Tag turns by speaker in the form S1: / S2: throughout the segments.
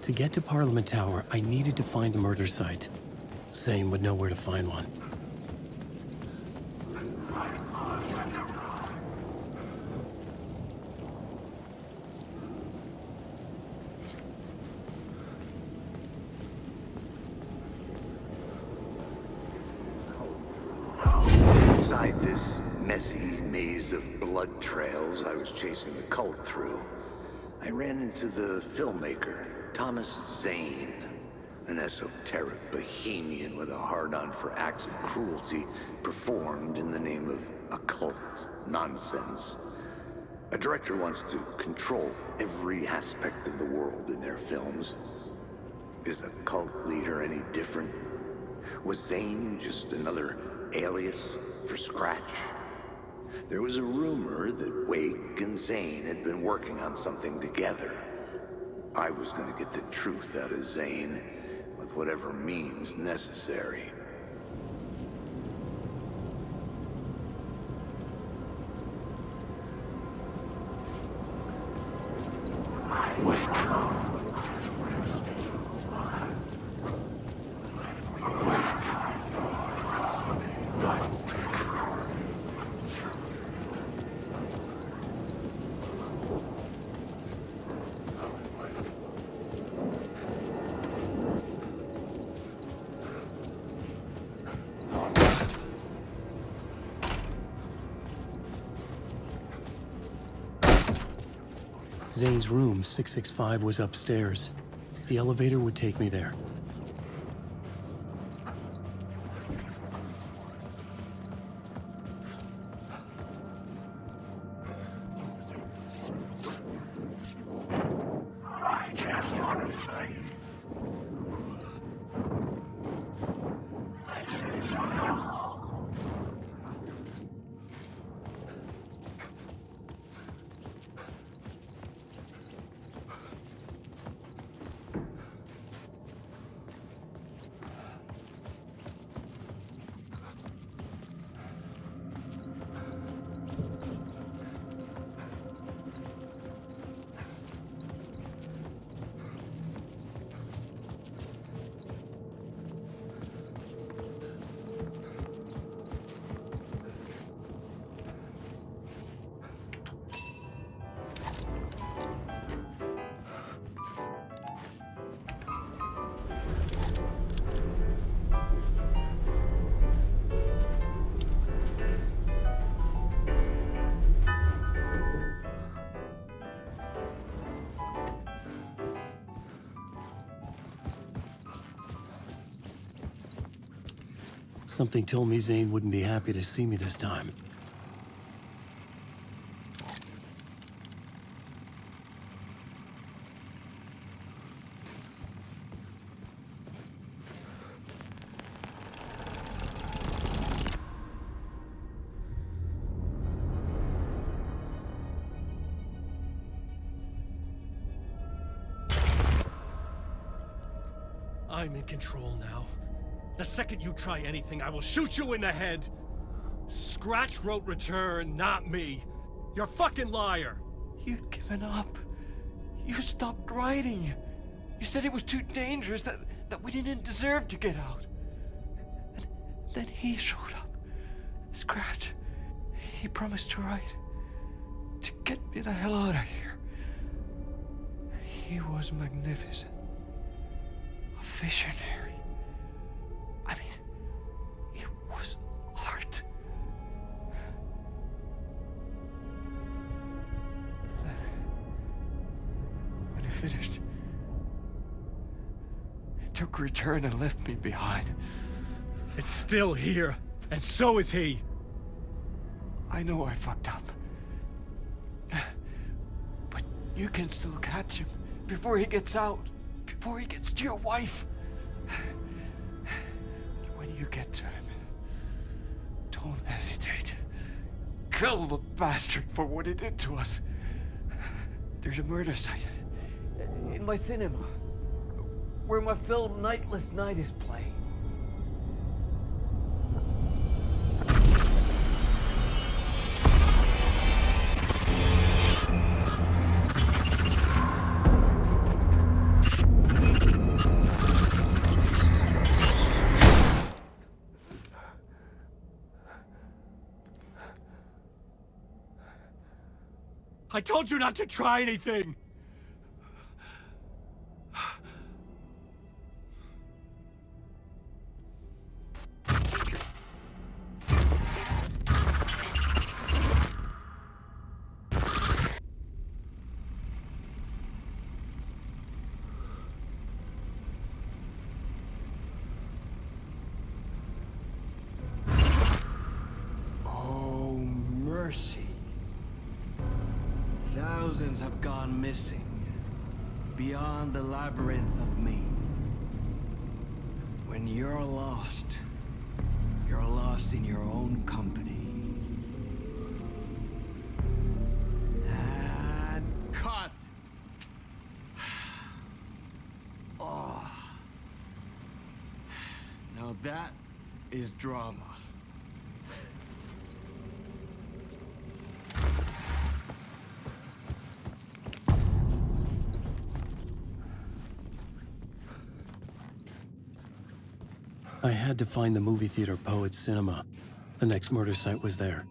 S1: To get to Parliament Tower, I needed to find a murder site. Zane would know where to find one.
S2: Inside this messy maze of blood trails I was chasing the cult through, I ran into the filmmaker, Thomas Zane, an esoteric bohemian with a hard-on for acts of cruelty performed in the name of occult nonsense. A director wants to control every aspect of the world in their films. Is a cult leader any different? Was Zane just another alias for Scratch? There was a rumor that Wake and Zane had been working on something together. I was going to get the truth out of Zane with whatever means necessary.
S1: Zane's room, 665, was upstairs. The elevator would take me there.
S3: I just want to say, this is all.
S1: Something told me Zane wouldn't be happy to see me this time.
S4: I'm in control now. The second you try anything, I will shoot you in the head! Scratch wrote return, not me. You're a fucking liar!
S5: You'd given up. You stopped writing. You said it was too dangerous, that we didn't deserve to get out. And then he showed up. Scratch. He promised to write. To get me the hell out of here. He was magnificent. A visionary. I mean, it was art. Then, when he finished, he took return and left me behind.
S4: It's still here, and so is he.
S5: I know I fucked up. But you can still catch him before he gets out, before he gets to your wife. When you get to him, don't hesitate. Kill the bastard for what he did to us. There's a murder site in my cinema where my film Nightless Night is playing.
S4: I told you not to try anything!
S6: Oh, mercy. Thousands have gone missing, beyond the labyrinth of me. When you're lost in your own company. And cut! Oh. Now that is drama.
S1: I had to find the movie theater Poet Cinema. The next murder site was there.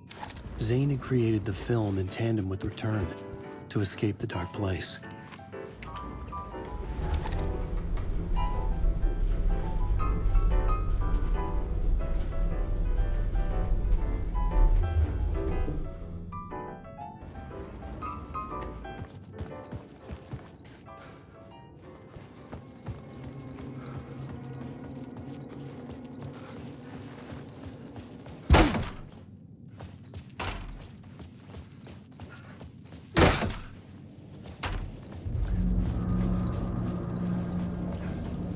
S1: Zane had created the film in tandem with Return to escape the dark place.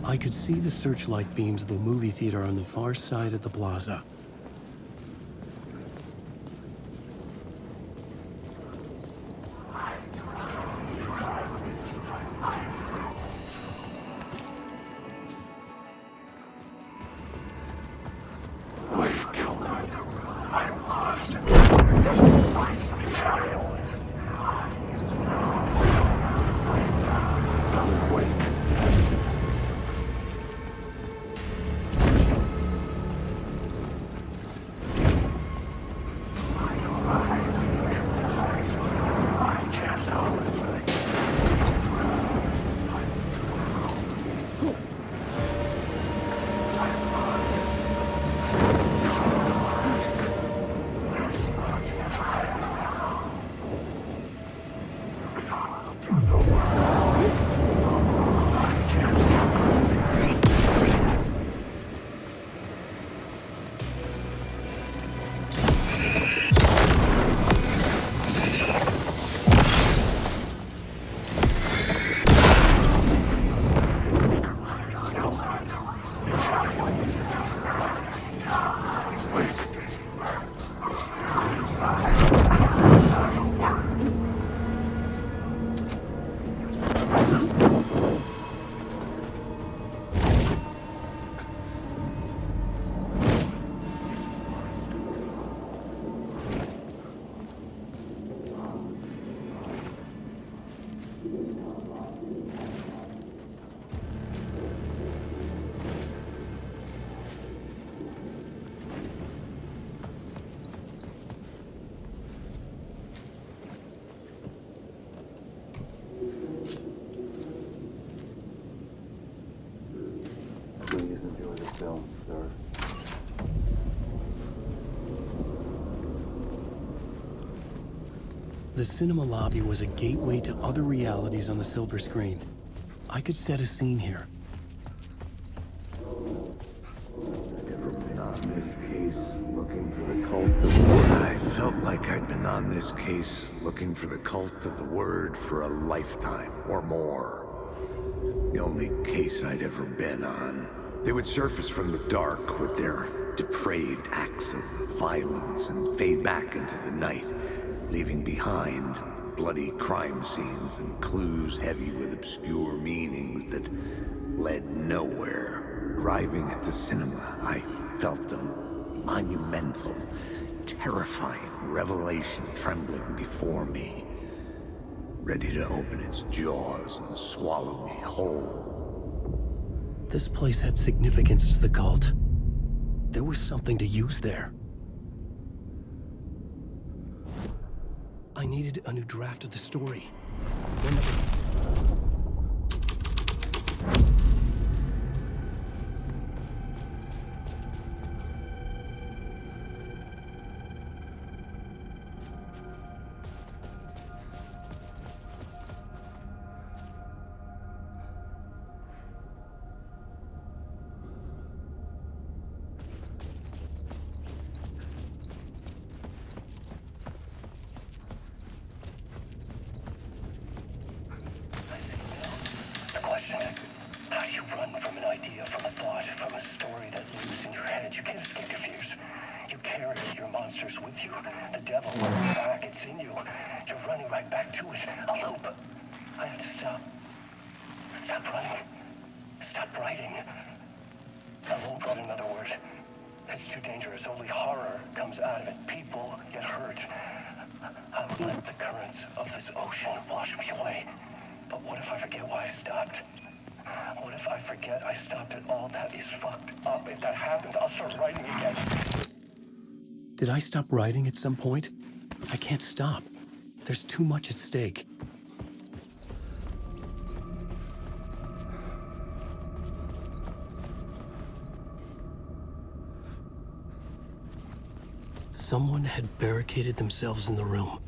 S1: I could see the searchlight beams of the movie theater on the far side of the plaza.
S3: I'm lost. I'm awake.
S2: Please enjoy the film, sir.
S1: The cinema lobby was a gateway to other realities on the silver screen. I could set a scene here.
S2: I felt like I'd been on this case looking for the cult of the word for a lifetime or more. The only case I'd ever been on. They would surface from the dark with their depraved acts of violence and fade back into the night, leaving behind bloody crime scenes and clues heavy with obscure meanings that led nowhere. Arriving at the cinema, I felt a monumental, terrifying revelation trembling before me, ready to open its jaws and swallow me whole.
S1: This place had significance to the cult. There was something to use there. I needed a new draft of the story. One that would...
S3: With you. The devil went back. It's in you. You're running right back to it. A loop. I have to stop. Stop running. Stop writing. I won't go to another word. It's too dangerous. Only horror comes out of it. People get hurt. I'll let the currents of this ocean wash me away. But what if I forget why I stopped? What if I forget I stopped it all? That is fucked up. If that happens, I'll start writing again.
S1: Did I stop writing at some point? I can't stop. There's too much at stake. Someone had barricaded themselves in the room.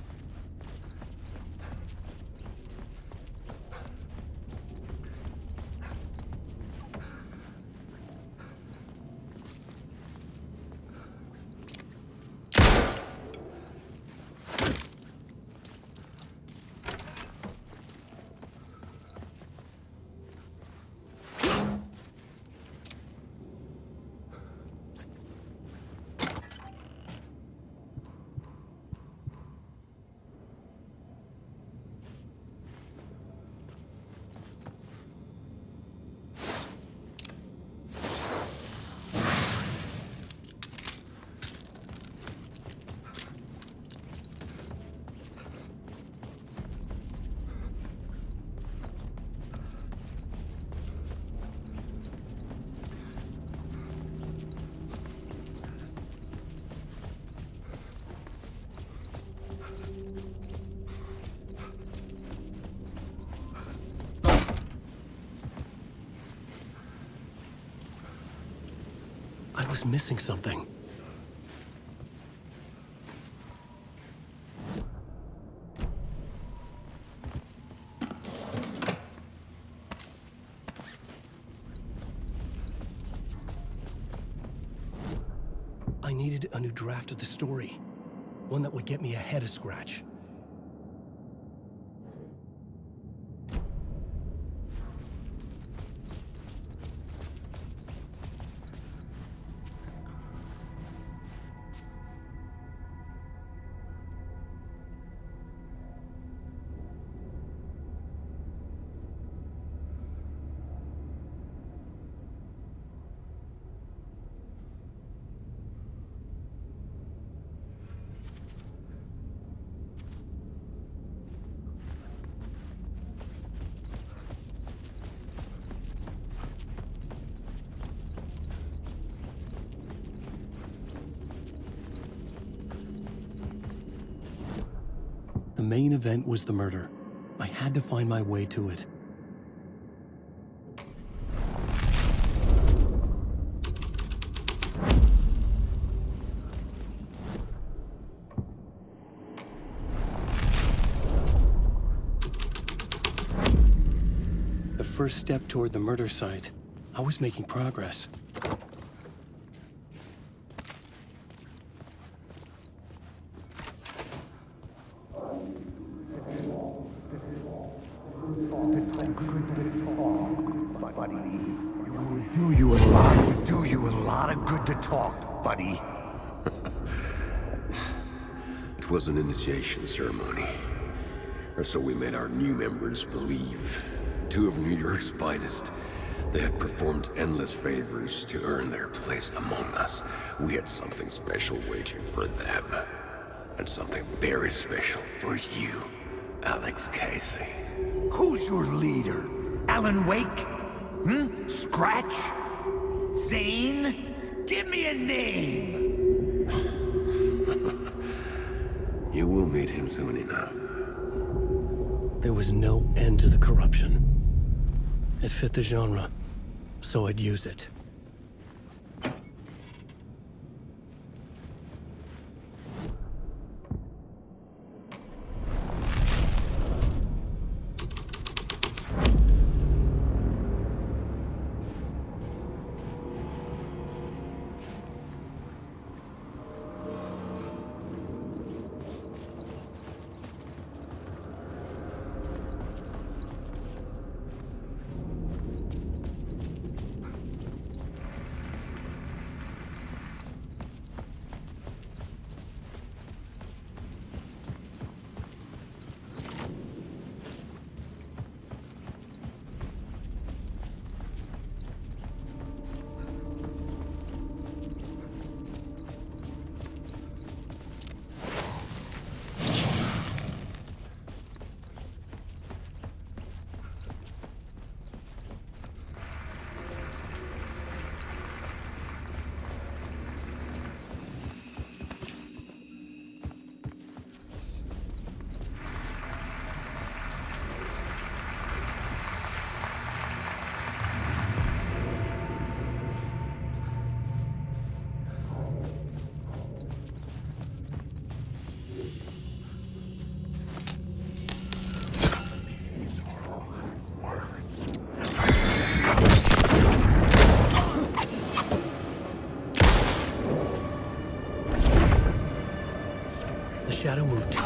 S1: I was missing something. I needed a new draft of the story. One that would get me ahead of Scratch. The main event was the murder. I had to find my way to it. The first step toward the murder site. I was making progress.
S2: Do you a lot of good to talk, buddy.
S7: It was an initiation ceremony. Or so we made our new members believe. Two of New York's finest. They had performed endless favors to earn their place among us. We had something special waiting for them. And something very special for you, Alex Casey.
S2: Who's your leader? Alan Wake? Scratch? Zane? Give me a name!
S7: You will meet him soon enough.
S1: There was no end to the corruption. It fit the genre, so I'd use it. The shadow moved.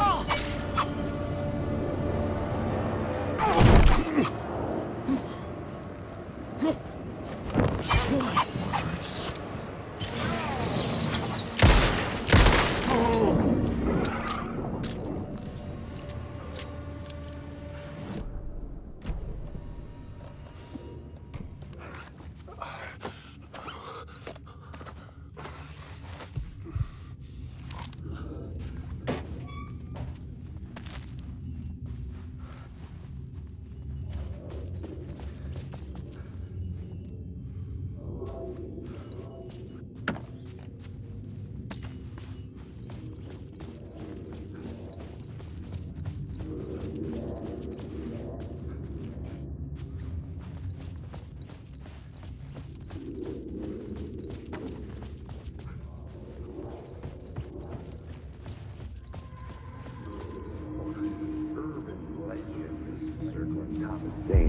S2: The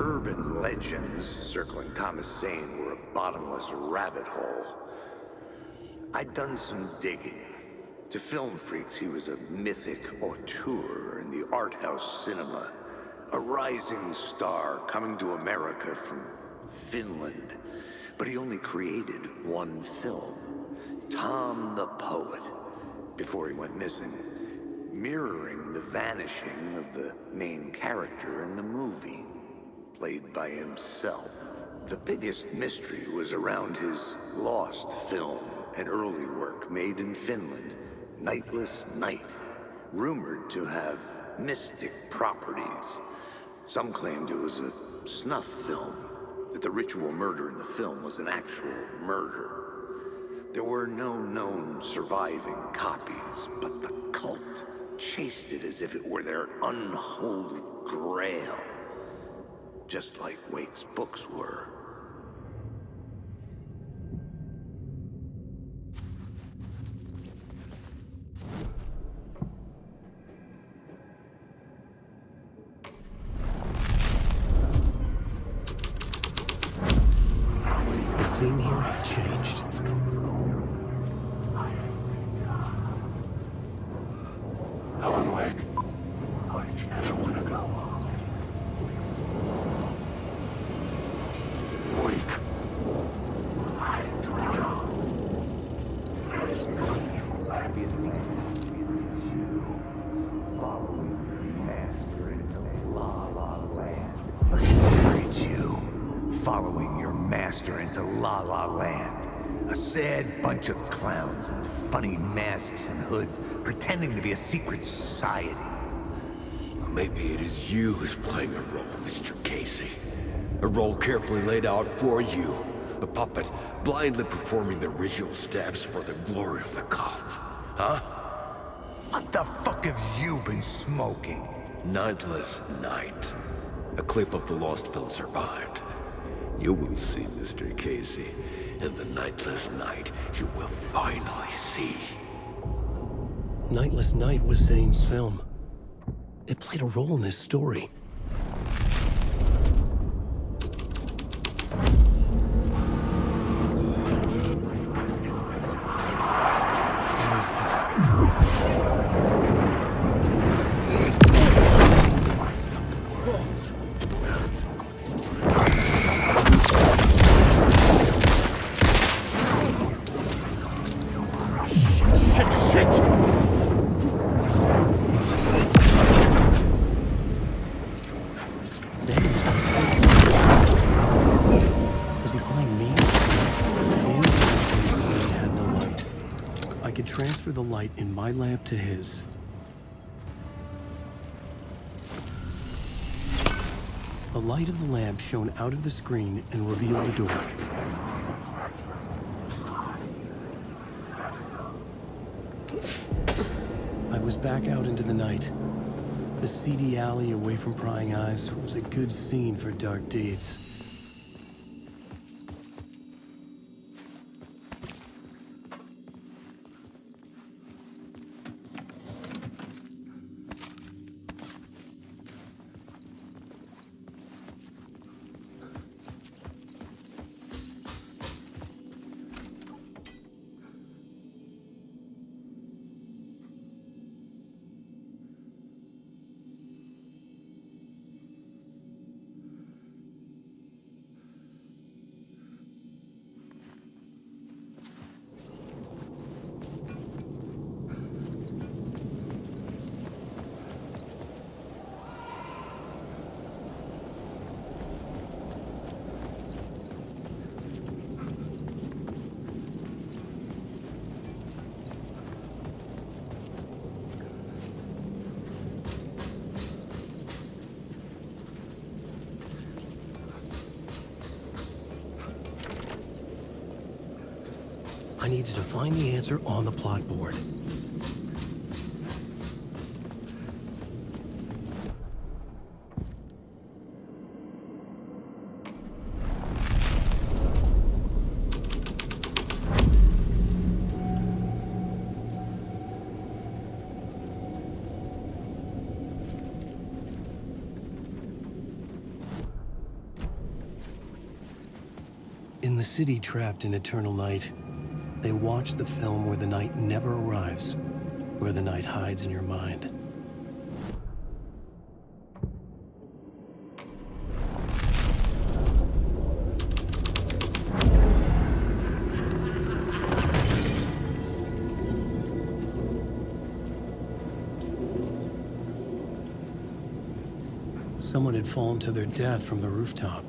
S2: urban legends circling Thomas Zane were a bottomless rabbit hole. I'd done some digging. To film freaks, he was a mythic auteur in the art house cinema. A rising star coming to America from Finland. But he only created one film, Tom the Poet, before he went missing, mirroring the vanishing of the main character in the movie, played by himself. The biggest mystery was around his lost film, an early work made in Finland, Nightless Night, rumored to have mystic properties. Some claimed it was a snuff film, that the ritual murder in the film was an actual murder. There were no known surviving copies, but the cult chased it as if it were their unholy grail, just like Wake's books were.
S1: The scene here has changed.
S3: Alan Wake. I just want to go. Wake. I don't know. There is nothing happy in me. Following your master into La La Land. Look at you. Following your master into La La Land. A sad bunch of clowns in funny masks and hoods, pretending to be a secret society.
S7: Maybe it is you who's playing a role, Mr. Casey. A role carefully laid out for you. A puppet blindly performing the ritual steps for the glory of the cult. Huh?
S2: What the fuck have you been smoking?
S7: Nightless Night. A clip of the lost film survived. You will see, Mr. Casey. In the Nightless Night, you will finally see.
S1: Nightless Night was Zane's film. It played a role in this story. What is this? Was he playing me? He had no light. I could transfer the light in my lamp to his. The light of the lamp shone out of the screen and revealed a door. I was back out into the night. The seedy alley away from prying eyes was a good scene for dark deeds. I needed to find the answer on the plot board. In the city trapped in eternal night, they watch the film where the night never arrives, where the night hides in your mind. Someone had fallen to their death from the rooftop.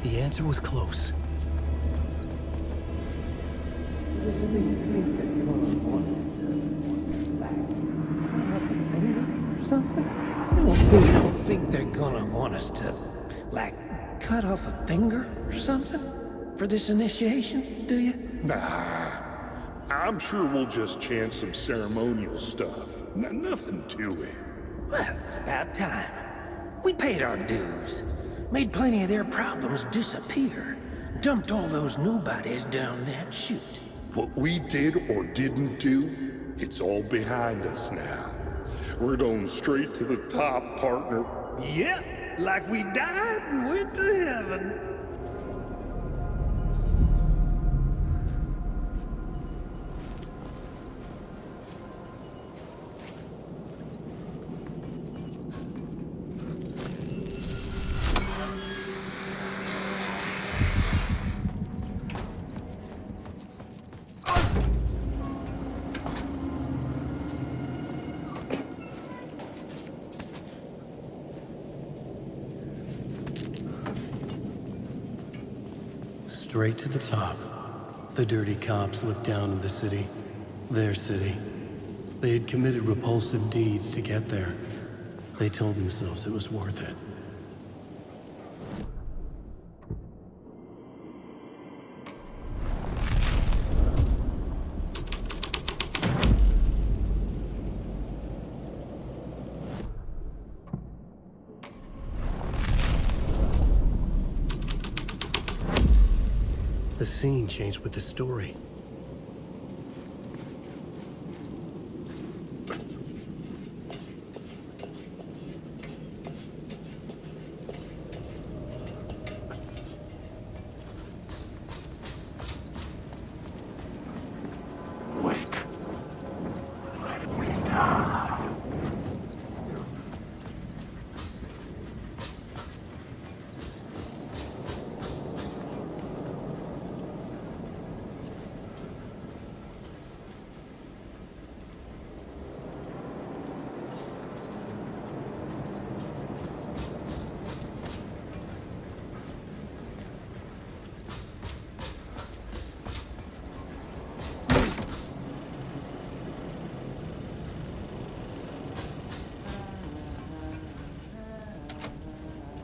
S1: The answer was close.
S3: You don't think they're gonna want us to, like, cut off a finger or something for this initiation, do you?
S8: Nah, I'm sure we'll just chant some ceremonial stuff. Nothing to it.
S3: Well, it's about time. We paid our dues, made plenty of their problems disappear, dumped all those nobodies down that chute.
S8: What we did or didn't do, it's all behind us now. We're going straight to the top, partner.
S3: Yep, like we died and went to heaven.
S1: straight to the top. The dirty cops looked down on the city. Their city. They had committed repulsive deeds to get there. They told themselves it was worth it. The scene changed with the story.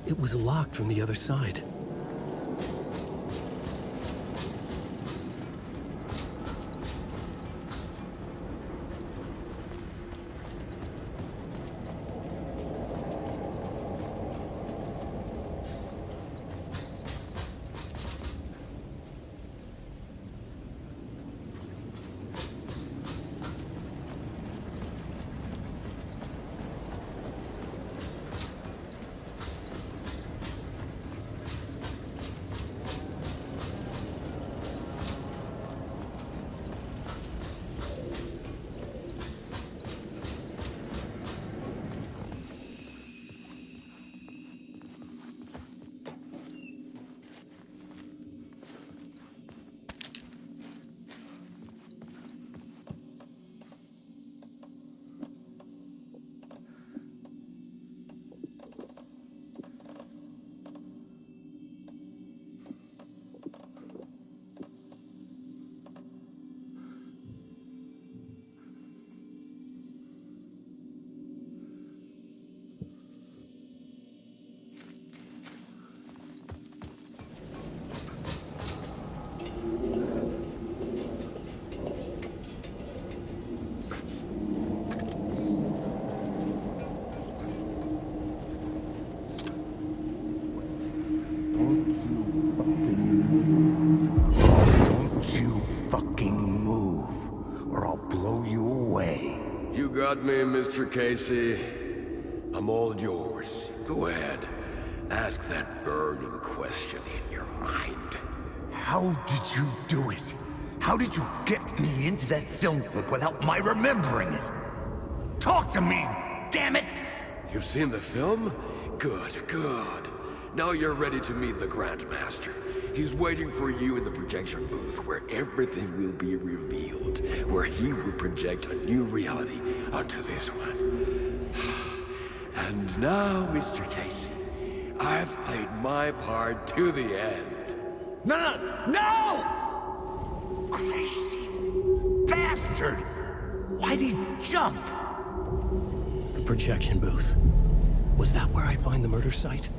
S1: It was locked from the other side.
S7: Got me, Mr. Casey. I'm all yours. Go ahead. Ask that burning question in your mind.
S2: How did you do it? How did you get me into that film clip without my remembering it? Talk to me, damn it!
S7: You've seen the film? Good, good. Now you're ready to meet the Grandmaster. He's waiting for you in the projection booth where everything will be revealed, where he will project a new reality onto this one. And now, Mr. Casey, I've played my part to the end.
S2: No! Crazy bastard! Why'd he jump?
S1: The projection booth. Was that where I'd find the murder site?